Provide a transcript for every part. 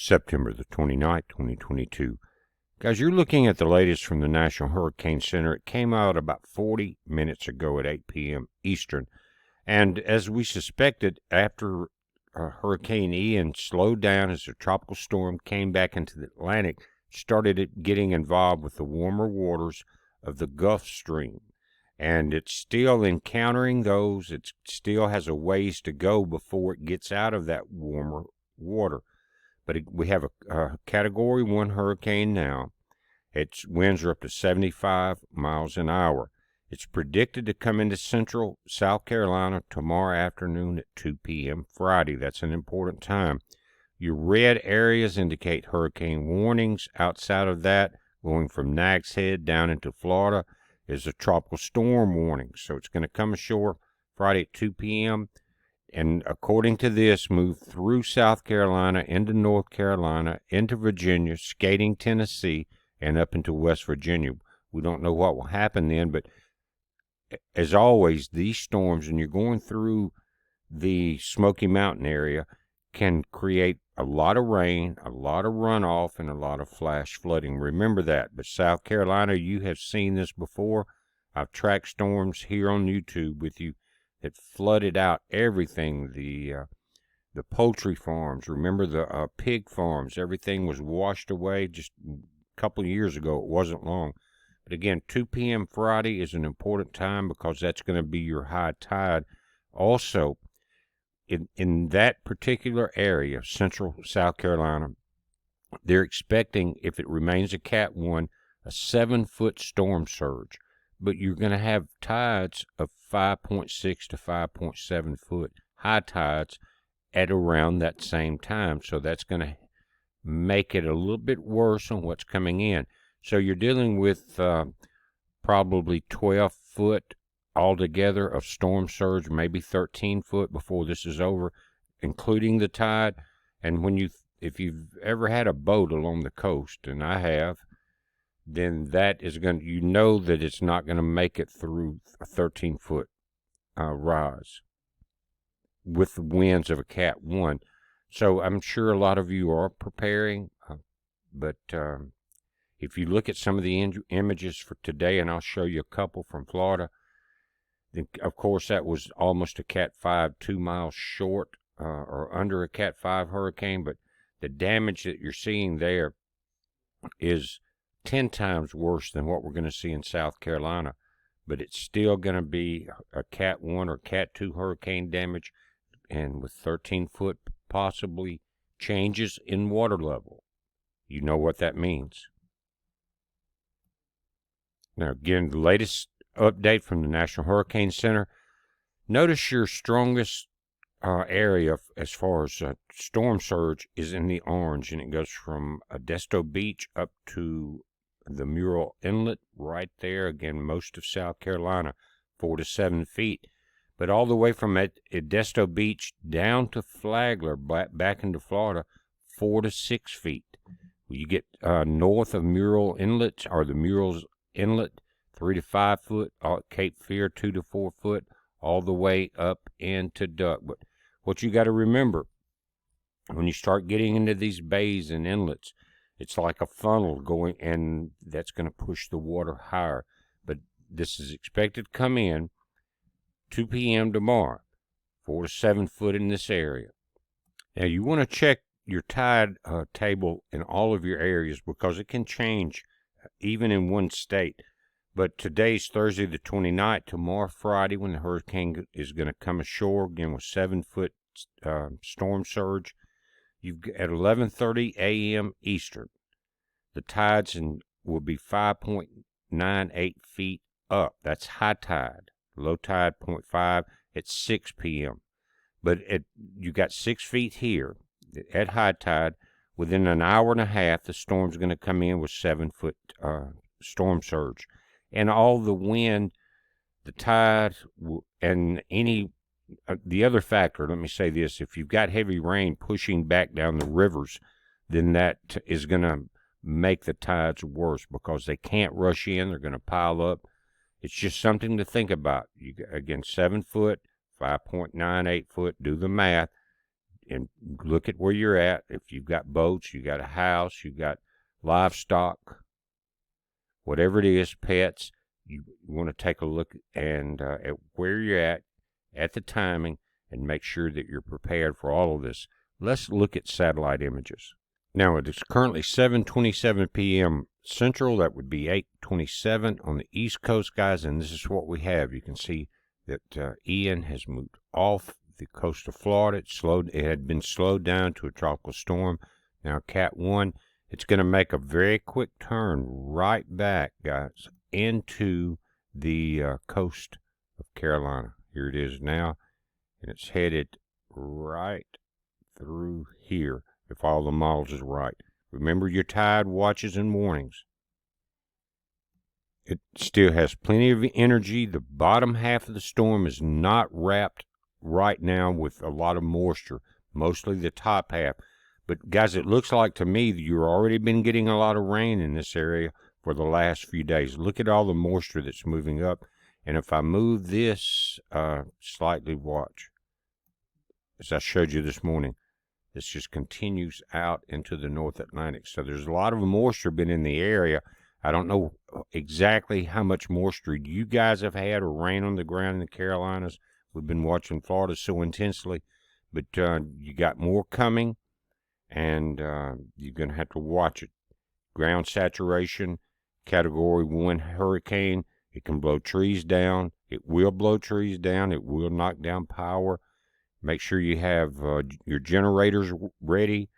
September the 29th, 2022. Guys, you're looking at the latest from the National Hurricane Center. It came out about 40 minutes ago at 8 p.m. Eastern. And as we suspected, after Hurricane Ian slowed down as a tropical storm came back into the Atlantic, started getting involved with the warmer waters of the Gulf Stream. And it's still encountering those. It still has a ways to go before it gets out of that warmer water. But we have a Category 1 hurricane now. Its winds are up to 75 miles an hour. It's predicted to come into central South Carolina tomorrow afternoon at 2 p.m. Friday. That's an important time. Your red areas indicate hurricane warnings. Outside of that, going from Nags Head down into Florida, is a tropical storm warning. So it's going to come ashore Friday at 2 p.m., and according to this, move through South Carolina, into North Carolina, into Virginia, skating Tennessee, and up into West Virginia. We don't know what will happen then, but as always, these storms, when you're going through the Smoky Mountain area, can create a lot of rain, a lot of runoff, and a lot of flash flooding. Remember that. But South Carolina, you have seen this before. I've tracked storms here on YouTube with you that flooded out everything, the poultry farms, remember the pig farms, everything was washed away just a couple of years ago. It wasn't long. But again, 2 p.m. Friday is an important time because that's going to be your high tide. Also, in that particular area, central South Carolina, they're expecting, if it remains a Cat 1, a 7-foot storm surge. But you're going to have tides of 5.6 to 5.7 foot, high tides at around that same time. So that's going to make it a little bit worse on what's coming in. So you're dealing with probably 12 foot altogether of storm surge, maybe 13 foot before this is over, including the tide. And if you've ever had a boat along the coast, and I have, then that is going to, you know that it's not going to make it through a 13-foot rise with the winds of a Cat 1. So I'm sure a lot of you are preparing, but if you look at some of the images for today, and I'll show you a couple from Florida, then of course that was almost a Cat 5, 2 miles short or under a Cat 5 hurricane, but the damage that you're seeing there is 10 times worse than what we're going to see in South Carolina, but it's still going to be a Cat 1 or Cat 2 hurricane damage, and with 13-foot possibly changes in water level. You know what that means. Now again, the latest update from the National Hurricane Center. Notice your strongest area as far as storm surge is in the orange, and it goes from Modesto Beach up to the Mural Inlet right there. Again, most of South Carolina, 4 to 7 feet. But all the way from Modesto Beach down to Flagler, back into Florida, 4 to 6 feet. You get north of Mural Inlet, or the Murals Inlet, 3 to 5 foot. Cape Fear, 2 to 4 foot, all the way up into Duck. But what you got to remember, when you start getting into these bays and inlets, it's like a funnel going, and that's going to push the water higher. But this is expected to come in 2 p.m. tomorrow, 4 to 7 foot in this area. Now, you want to check your tide table in all of your areas because it can change even in one state. But today's Thursday the 29th, tomorrow Friday, when the hurricane is going to come ashore, again with 7-foot storm surge, at 11:30 a.m. Eastern, the tides will be 5.98 feet up. That's high tide. Low tide 0.5 at 6 p.m. But you got 6 feet here at high tide. Within an hour and a half, the storm's going to come in with 7-foot storm surge. And all the wind, the tide, and the other factor, let me say this, if you've got heavy rain pushing back down the rivers, then that is going to make the tides worse because they can't rush in. They're going to pile up. It's just something to think about. Again, 7 foot, 5.98 foot, do the math. and look at where you're at. If you've got boats, you got a house, you got livestock, whatever it is, pets, you want to take a look and at where you're at the timing, and make sure that you're prepared for all of this. Let's look at satellite images. Now, it is currently 7:27 p.m. Central. That would be 8:27 on the East Coast, guys, and this is what we have. You can see that Ian has moved off the coast of Florida. It had been slowed down to a tropical storm. Now, Cat 1, it's going to make a very quick turn right back, guys, into the coast of Carolina. Here it is now, and it's headed right through here, if all the models is right. Remember your tide watches and warnings. It still has plenty of energy. The bottom half of the storm is not wrapped right now with a lot of moisture, mostly the top half. But guys, it looks like to me that you've already been getting a lot of rain in this area for the last few days. Look at all the moisture that's moving up. And if I move this slightly, watch, as I showed you this morning, this just continues out into the North Atlantic. So there's a lot of moisture been in the area. I don't know exactly how much moisture you guys have had or rain on the ground in the Carolinas. We've been watching Florida so intensely, but you got more coming, and you're going to have to watch it. Ground saturation, Category 1 hurricane. It can blow trees down. It will blow trees down. It will knock down power. Make sure you have your generators ready,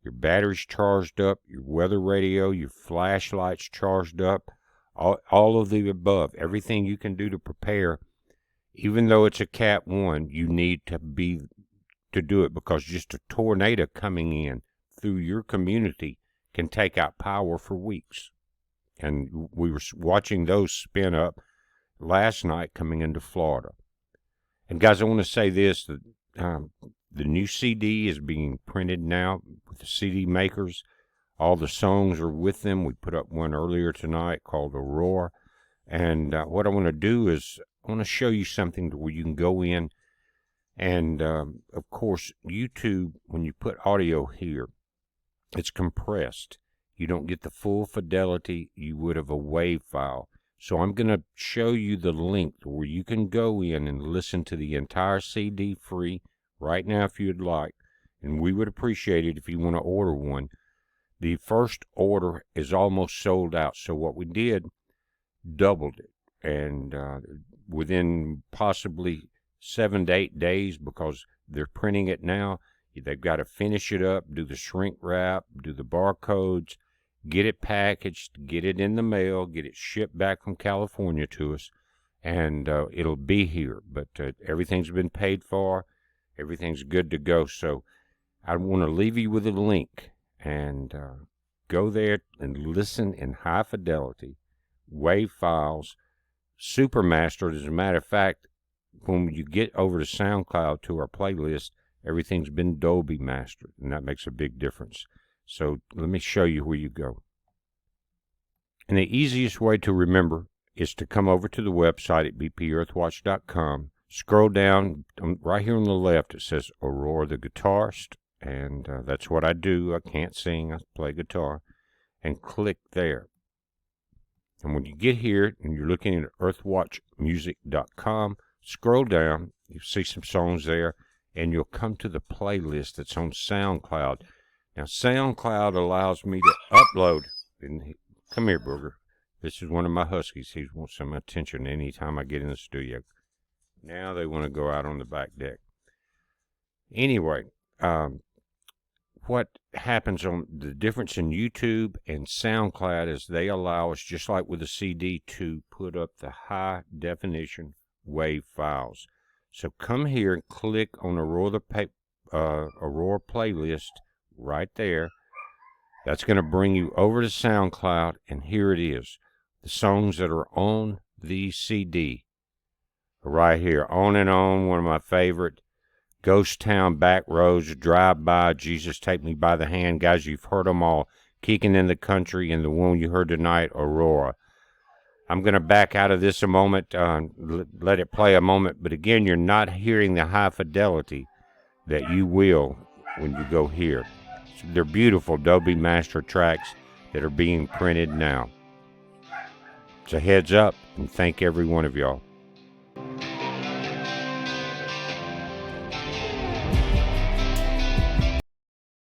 your batteries charged up, your weather radio, your flashlights charged up, all of the above. Everything you can do to prepare. Even though it's a Cat 1, you need to do it, because just a tornado coming in through your community can take out power for weeks. And we were watching those spin up last night coming into Florida. And guys, I want to say this, that the new CD is being printed now with the CD makers. All the songs are with them. We put up one earlier tonight called Aurora. And what I want to do is I want to show you something where you can go in. And, of course, YouTube, when you put audio here, it's compressed. You don't get the full fidelity you would of a WAV file. So I'm going to show you the link where you can go in and listen to the entire CD free right now if you'd like. And we would appreciate it if you want to order one. The first order is almost sold out. So what we did, doubled it. And within possibly 7 to 8 days, because they're printing it now, they've got to finish it up, do the shrink wrap, do the barcodes, get it packaged, get it in the mail, get it shipped back from California to us, and it'll be here. But everything's been paid for. Everything's good to go. So I want to leave you with a link, and go there and listen in high fidelity, WAV files, super mastered. As a matter of fact, when you get over to SoundCloud to our playlist, everything's been Dolby mastered, and that makes a big difference. So let me show you where you go. And the easiest way to remember is to come over to the website at bpearthwatch.com. Scroll down right here on the left. It says Aurora the Guitarist, and that's what I do. I can't sing. I play guitar. And click there. And when you get here and you're looking at earthwatchmusic.com, scroll down. You'll see some songs there, and you'll come to the playlist that's on SoundCloud. Now, SoundCloud allows me to upload. And come here, Booger. This is one of my huskies. He wants some attention anytime I get in the studio. Now they want to go out on the back deck. Anyway, what happens on the difference in YouTube and SoundCloud is they allow us, just like with a CD, to put up the high definition WAV files. So come here and click on Aurora playlist right there. That's going to bring you over to SoundCloud, and here it is. The songs that are on the CD. Right here, On and On, one of my favorite. Ghost Town, Back Roads, Drive By, Jesus Take Me By the Hand. Guys, you've heard them all. Kicking in the Country, and the one you heard tonight, Aurora. I'm going to back out of this a moment, let it play a moment. But again, you're not hearing the high fidelity that you will when you go here. They're beautiful Dolby Master tracks that are being printed now. It's a heads up, and thank every one of y'all.